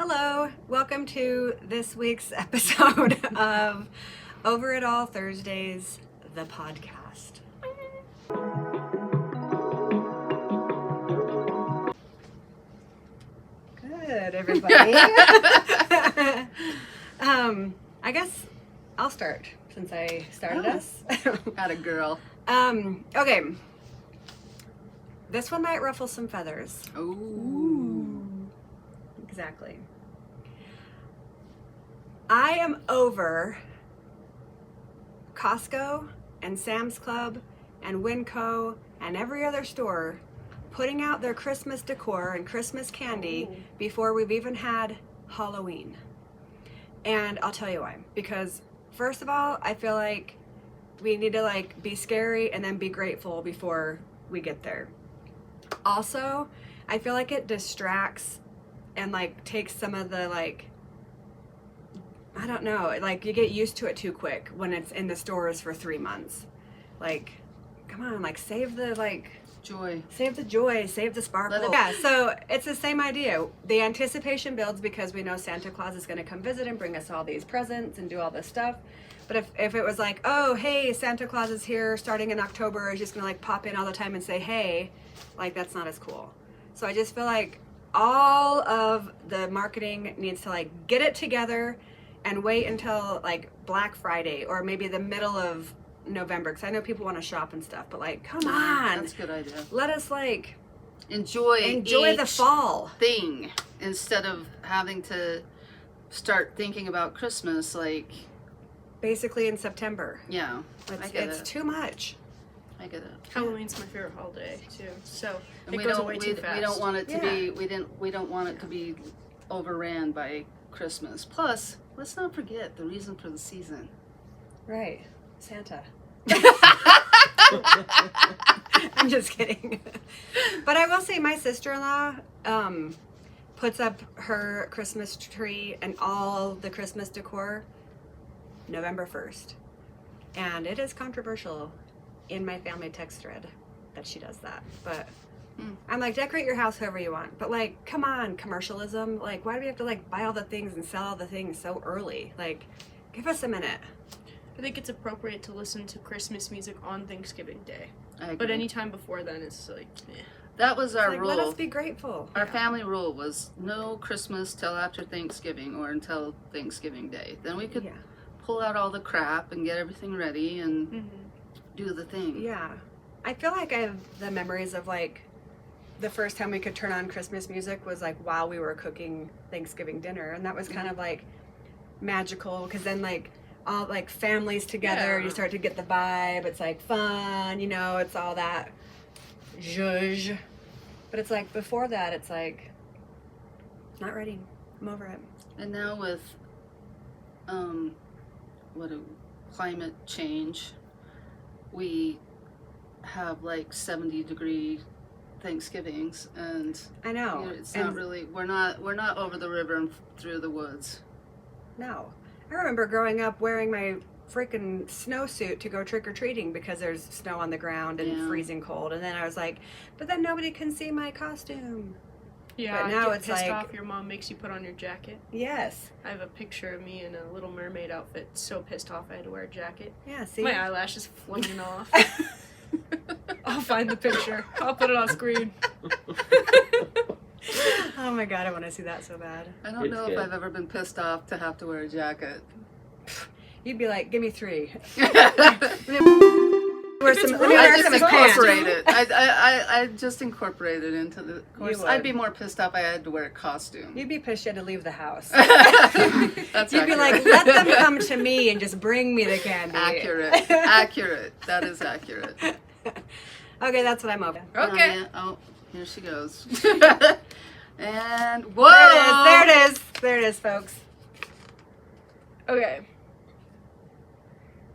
Hello, welcome to this week's episode of Over It All Thursdays, the podcast. Good, everybody. I guess I'll start since I started us. Atta girl. Okay. This one might ruffle some feathers. Ooh. Exactly. I am over Costco and Sam's Club and Winco and every other store putting out their Christmas decor and Christmas candy before we've even had Halloween. And I'll tell you why. Because first of all, I feel like we need to be scary and then be grateful before we get there. Also, I feel like it distracts and takes some of the I don't know, you get used to it too quick when it's in the stores for 3 months. Come on, save the joy. Save the joy, save the sparkle. Yeah, so it's the same idea. The anticipation builds because we know Santa Claus is going to come visit and bring us all these presents and do all this stuff. But if it was oh, hey, Santa Claus is here starting in October, is just going to pop in all the time and say, hey, that's not as cool. So I just feel like all of the marketing needs to get it together and wait until Black Friday or maybe the middle of November, because I know people want to shop and stuff, but come on, that's a good idea. let us enjoy the fall thing instead of having to start thinking about Christmas basically in September. Yeah, It's too much. I get it. Halloween's my favorite holiday too, so And it we goes don't away too fast. we don't want it to be we don't want it to be overran by Christmas. Plus, let's not forget the reason for the season. Right, Santa. I'm just kidding. But I will say my sister-in-law puts up her Christmas tree and all the Christmas decor November 1st. And it is controversial in my family text thread that she does that. But I'm decorate your house however you want. But come on, commercialism. Why do we have to buy all the things and sell all the things so early? Give us a minute. I think it's appropriate to listen to Christmas music on Thanksgiving Day. I agree. But anytime before then, it's That was our rule. Let us be grateful. Our family rule was no Christmas till after Thanksgiving or until Thanksgiving Day. Then we could pull out all the crap and get everything ready and do the thing. Yeah. I feel like I have the memories of the first time we could turn on Christmas music was while we were cooking Thanksgiving dinner, and that was kind of magical because then all families together, you start to get the vibe. It's fun, it's all that zhuzh. But it's before that, it's not ready. I'm over it. And now with climate change, we have 70-degree Thanksgivings, and I know it's not really. We're not over the river and through the woods. No. I remember growing up wearing my freaking snowsuit to go trick-or-treating because there's snow on the ground and freezing cold. And then I was but then nobody can see my costume. Yeah, but now get it's pissed off your mom makes you put on your jacket. Yes. I have a picture of me in a Little Mermaid outfit, so pissed off I had to wear a jacket. Yeah, see? My eyelashes flinging off. I'll find the picture. I'll put it on screen. Oh my god, I want to see that so bad. I don't know if I've ever been pissed off to have to wear a jacket. You'd be give me 3. I just incorporate it into the course. I'd be more pissed off I had to wear a costume. You'd be pissed you had to leave the house. That's You'd be let them come to me and just bring me the candy. Accurate. That is accurate. Okay, that's what I'm over. Okay. Oh, here she goes. And whoa! There it is, folks. Okay.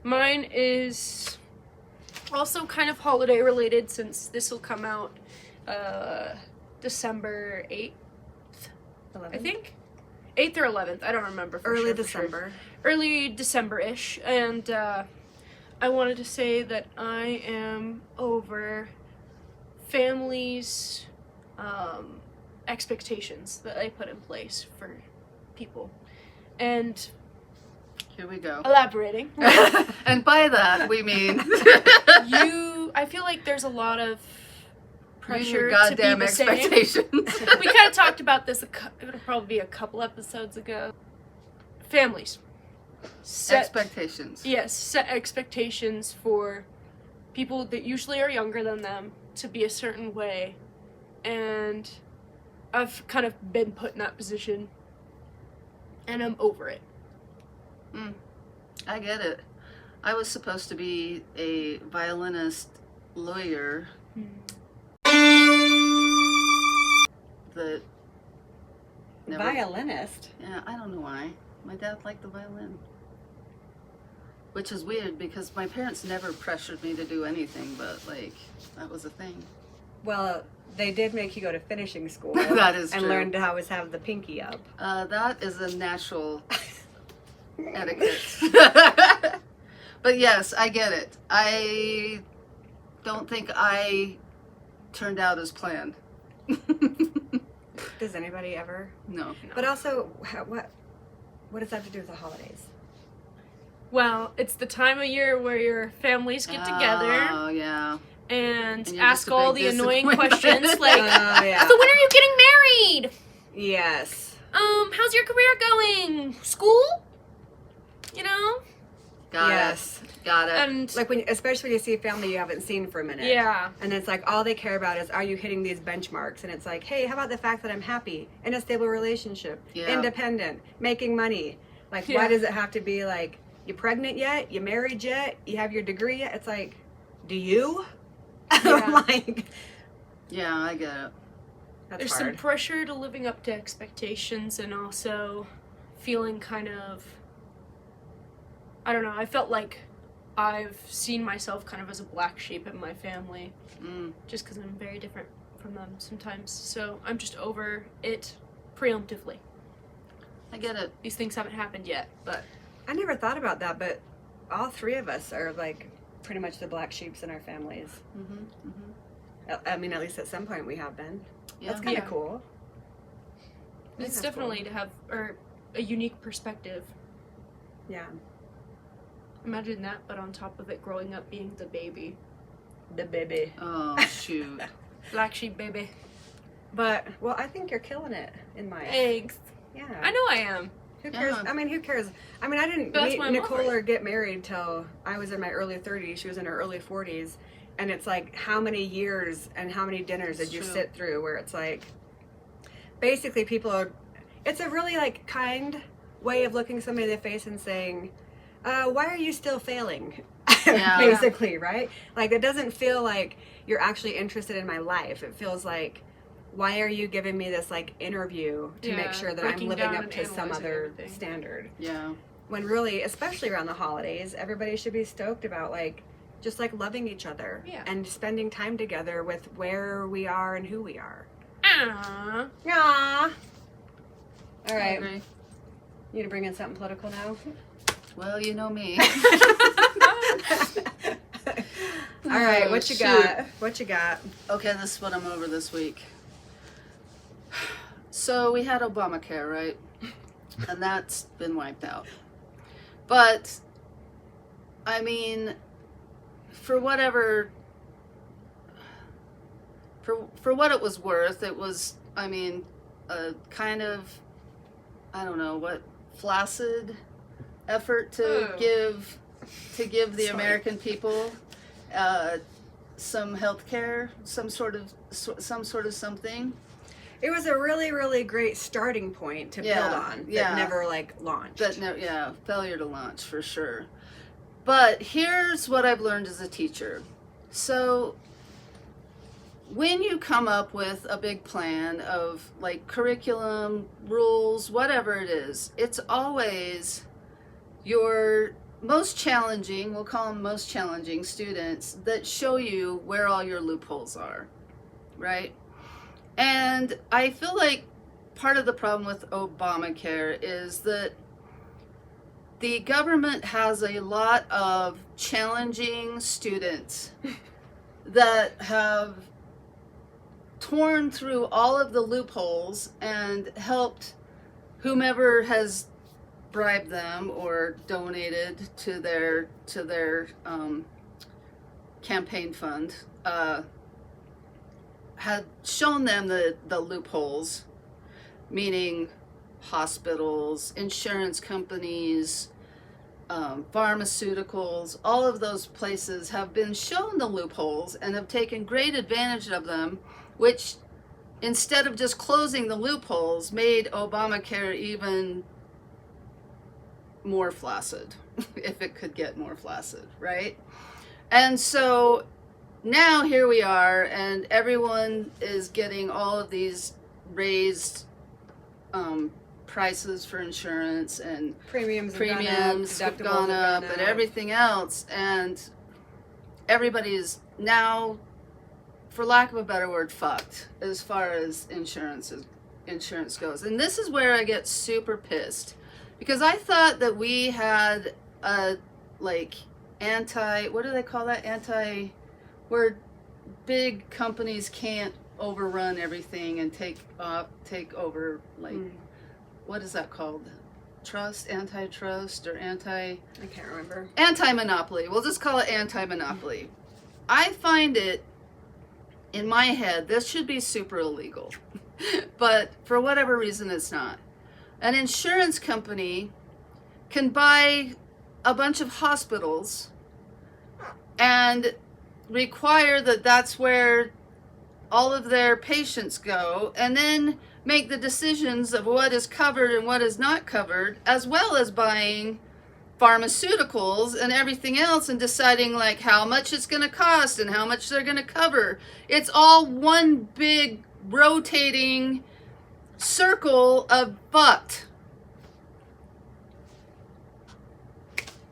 Mine is also kind of holiday related since this will come out December 8th, 11th? I think. 8th or 11th, I don't remember for Early sure. December. Early December-ish, and I wanted to say that I am over families' expectations that I put in place for people. And Here we go. elaborating, And by that, we mean I feel like there's a lot of pressure your to be goddamn the same. expectations. We kind of talked about this, it'll probably be a couple episodes ago. Families. Expectations. Yes, set expectations for people that usually are younger than them to be a certain way. And I've kind of been put in that position. And I'm over it. I get it. I was supposed to be a violinist lawyer that never... Violinist? Yeah, I don't know why. My dad liked the violin. Which is weird because my parents never pressured me to do anything, but like, that was a thing. Well, they did make you go to finishing school. That is and true. learn to always have the pinky up. That is a natural etiquette. But yes, I get it. I don't think I turned out as planned. Does anybody ever? No. But also, what does that have to do with the holidays? Well, it's the time of year where your families get together. Oh, yeah. And you're ask just a all big the annoying disappointment. questions like, Yeah. so when are you getting married? Yes. How's your career going? School? You know? Yes. Got it. And Like especially when you see a family you haven't seen for a minute. yeah. And it's like all they care about is, are you hitting these benchmarks? And it's like, hey, how about the fact that I'm happy, in a stable relationship, Yeah. independent, making money? Like, Yeah. why does it have to be like, you pregnant yet? You married yet? You have your degree yet? It's like, do you? Yeah. Like, Yeah, I get it. that's There's hard. some pressure to living up to expectations and also feeling kind of, I don't know, I felt like I've seen myself kind of as a black sheep in my family just because I'm very different from them sometimes. So I'm just over it preemptively. I get it. These things haven't happened yet, but I never thought about that, but all three of us are like pretty much the black sheeps in our families. I mean, at least at some point we have been. Yeah. That's kind of Yeah. cool. I think it's that's definitely cool. to have a unique perspective. Yeah. Imagine that, but on top of it, growing up being the baby. The baby. Oh, shoot. Black sheep baby. But, well, I think you're killing it in my... Eggs. Yeah. I know I am. Who cares? Yeah. I mean, who cares? I mean, I didn't But that's meet why I'm Nicole over it. or get married till I was in my early 30s. She was in her early 40s. And it's like, how many years and how many dinners did It's you true. sit through where it's like, basically people are, it's a really like kind way of looking somebody in the face and saying, why are you still failing? Yeah. Basically, right? Like, it doesn't feel like you're actually interested in my life. It feels like, why are you giving me this like interview to make Yeah, sure that I'm breaking living down up and to some analyzing other everything. standard? Yeah. When really, especially around the holidays, everybody should be stoked about like just like loving each other Yeah. and spending time together with where we are and who we are. Ah. Aww. All I right, agree. you need to bring in something political now. Well, you know me. All right, Oh, what you shoot. got? What you got? Okay, this is what I'm over this week. So we had Obamacare, right? And that's been wiped out. But, I mean, for whatever, for what it was worth, it was, I mean, a kind of, I don't know, what, flaccid effort to give the Sorry. American people some health care, some sort of something. It was a really, really great starting point to Yeah, build on that yeah. never like launched. But no, yeah, failure to launch for sure. But here's what I've learned as a teacher. So when you come up with a big plan of like curriculum, rules, whatever it is, it's always your most challenging, we'll call them most challenging students that show you where all your loopholes are, right? And I feel like part of the problem with Obamacare is that the government has a lot of challenging students that have torn through all of the loopholes and helped whomever has bribed them or donated to their campaign fund had shown them the loopholes, meaning hospitals, insurance companies, pharmaceuticals, all of those places have been shown the loopholes and have taken great advantage of them, which instead of just closing the loopholes made Obamacare even more flaccid, if it could get more flaccid, right? And so now here we are, and everyone is getting all of these raised prices for insurance, and Premiums have gone up, and everything else, and everybody is now, for lack of a better word, fucked as far as insurance goes. And this is where I get super pissed, because I thought that we had a what do they call that? Where big companies can't overrun everything and take over, what is that called? Antitrust, or I can't remember. Anti-monopoly. We'll just call it anti-monopoly. I find it, in my head, this should be super illegal. But for whatever reason, it's not. An insurance company can buy a bunch of hospitals and require that that's where all of their patients go, and then make the decisions of what is covered and what is not covered, as well as buying pharmaceuticals and everything else, and deciding how much it's going to cost and how much they're going to cover. It's all one big rotating circle of fucked.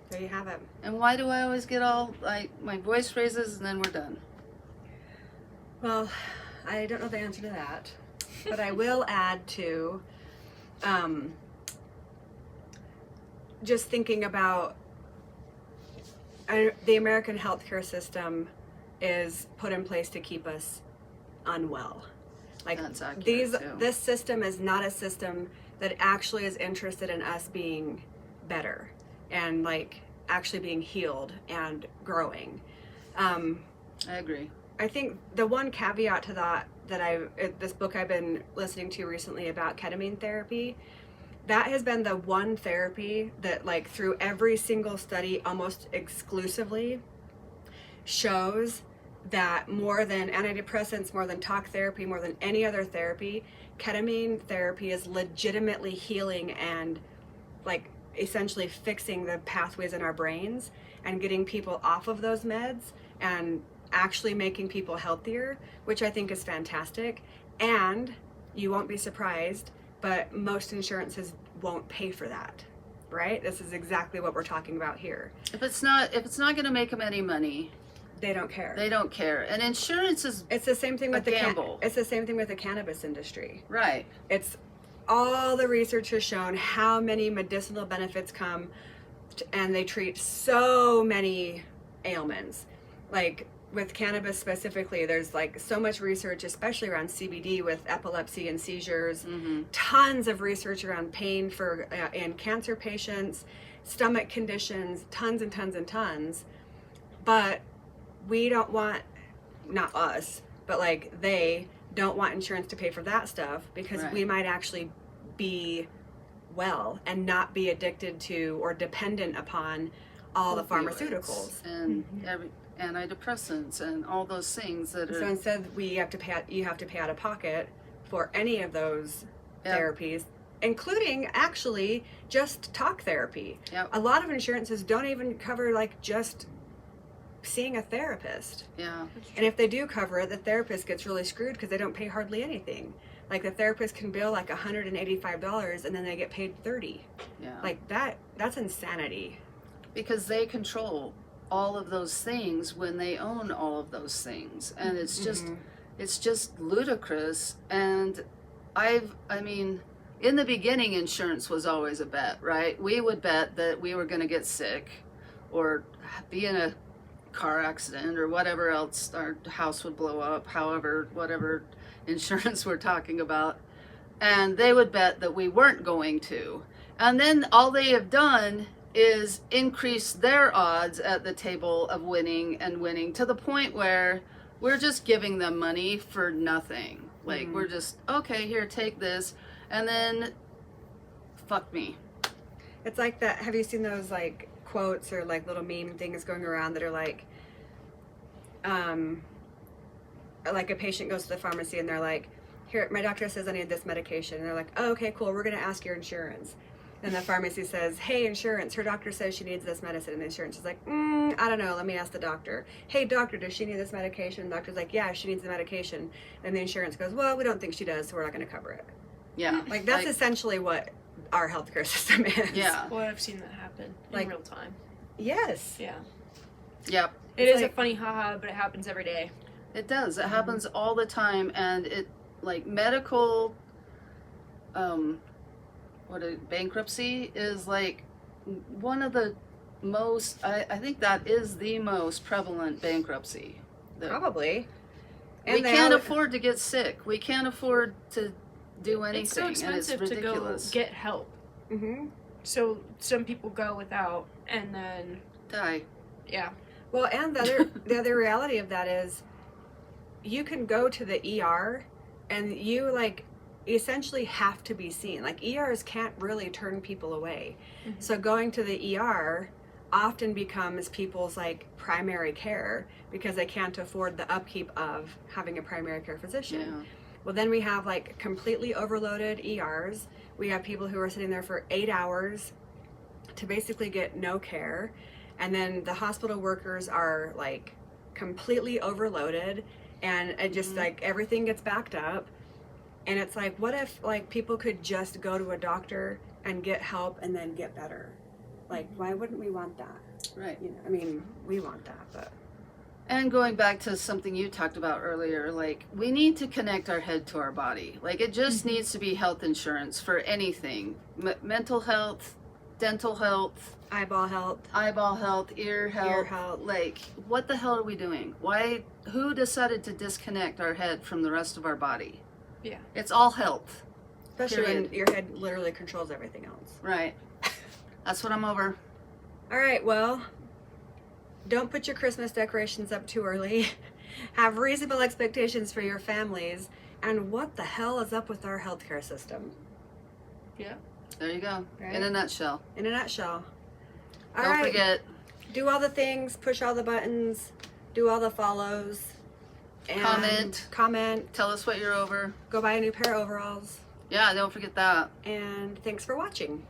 There you have it. And why do I always get all my voice raises and then we're done? Well, I don't know the answer to that, but I will add to just thinking about the American healthcare system is put in place to keep us unwell. That's accurate, too. This system is not a system that actually is interested in us being better and actually being healed and growing. I agree. I think the one caveat to that this book I've been listening to recently about ketamine therapy, that has been the one therapy that through every single study almost exclusively shows that more than antidepressants, more than talk therapy, more than any other therapy, ketamine therapy is legitimately healing and essentially fixing the pathways in our brains and getting people off of those meds and actually making people healthier, which I think is fantastic. And you won't be surprised, but most insurances won't pay for that, right? This is exactly what we're talking about here. If it's not going to make them any money, they don't care. They don't care. And insurance is it's the same thing with gamble. It's the same thing with the cannabis industry. Right. It's all the research has shown how many medicinal benefits come and they treat so many ailments. With cannabis specifically, there's so much research, especially around CBD with epilepsy and seizures, tons of research around pain in cancer patients, stomach conditions, tons and tons and tons. But we don't want, not us, but they don't want insurance to pay for that stuff because Right. we might actually be well and not be addicted to or dependent upon all the pharmaceuticals and antidepressants and all those things that are. So instead, you have to pay out of pocket for any of those therapies, including actually just talk therapy. Yep. A lot of insurances don't even cover just seeing a therapist. Yeah. And if they do cover it, the therapist gets really screwed because they don't pay hardly anything. The therapist can bill $185 and then they get paid $30. Yeah. That's insanity. Because they control all of those things when they own all of those things, and it's just ludicrous. And in the beginning, insurance was always a bet, right? We would bet that we were going to get sick or be in a car accident or whatever else, our house would blow up, whatever insurance we're talking about. And they would bet that we weren't going to. And then all they have done is increase their odds at the table of winning and winning to the point where we're just giving them money for nothing. Like, we're just, okay, here, take this. And then, fuck me. It's like that. Have you seen those like quotes or like little meme things going around that are like a patient goes to the pharmacy and they're like, here, my doctor says I need this medication. And they're like, oh, okay, cool. We're going to ask your insurance. And the pharmacy says, hey, insurance, her doctor says she needs this medicine. And the insurance is like, I don't know. Let me ask the doctor. Hey, doctor, does she need this medication? And the doctor's like, yeah, she needs the medication. And the insurance goes, well, we don't think she does, so we're not going to cover it. Yeah. Like, that's essentially what our healthcare system is. Yeah. Well, I've seen that happen in real time. Yes. Yeah. Yep. It is a funny haha, but it happens every day. It does. It happens all the time. And it, like, medical, bankruptcy is like one of the most, I think that is the most prevalent bankruptcy. Probably. We can't afford to get sick. We can't afford to do anything. It's so expensive and it's ridiculous. to go get help. Mm-hmm. So some people go without and then die. Yeah. Well, and the other reality of that is you can go to the ER and you like essentially have to be seen. Like ERs can't really turn people away. Mm-hmm. So going to the ER often becomes people's like primary care because they can't afford the upkeep of having a primary care physician. Yeah. Well, then we have like completely overloaded ERs. We have people who are sitting there for 8 hours to basically get no care. And then the hospital workers are like completely overloaded and it just like everything gets backed up. And it's like, what if like people could just go to a doctor and get help and then get better? Like, why wouldn't we want that? Right. You know, I mean, we want that, but. And going back to something you talked about earlier, like we need to connect our head to our body. Like it just needs to be health insurance for anything. Mental health, dental health, Eyeball health, ear health. Like, what the hell are we doing? Who decided to disconnect our head from the rest of our body? Yeah. It's all health. Especially period. when your head literally controls everything else. Right. That's what I'm over. All right, well, don't put your Christmas decorations up too early. Have reasonable expectations for your families. And what the hell is up with our healthcare system? Yeah. There you go. Right. In a nutshell. In a nutshell. All Don't right. forget. Do all the things, push all the buttons, do all the follows. And comment. Tell us what you're over. Go buy a new pair of overalls. Yeah, don't forget that. And thanks for watching.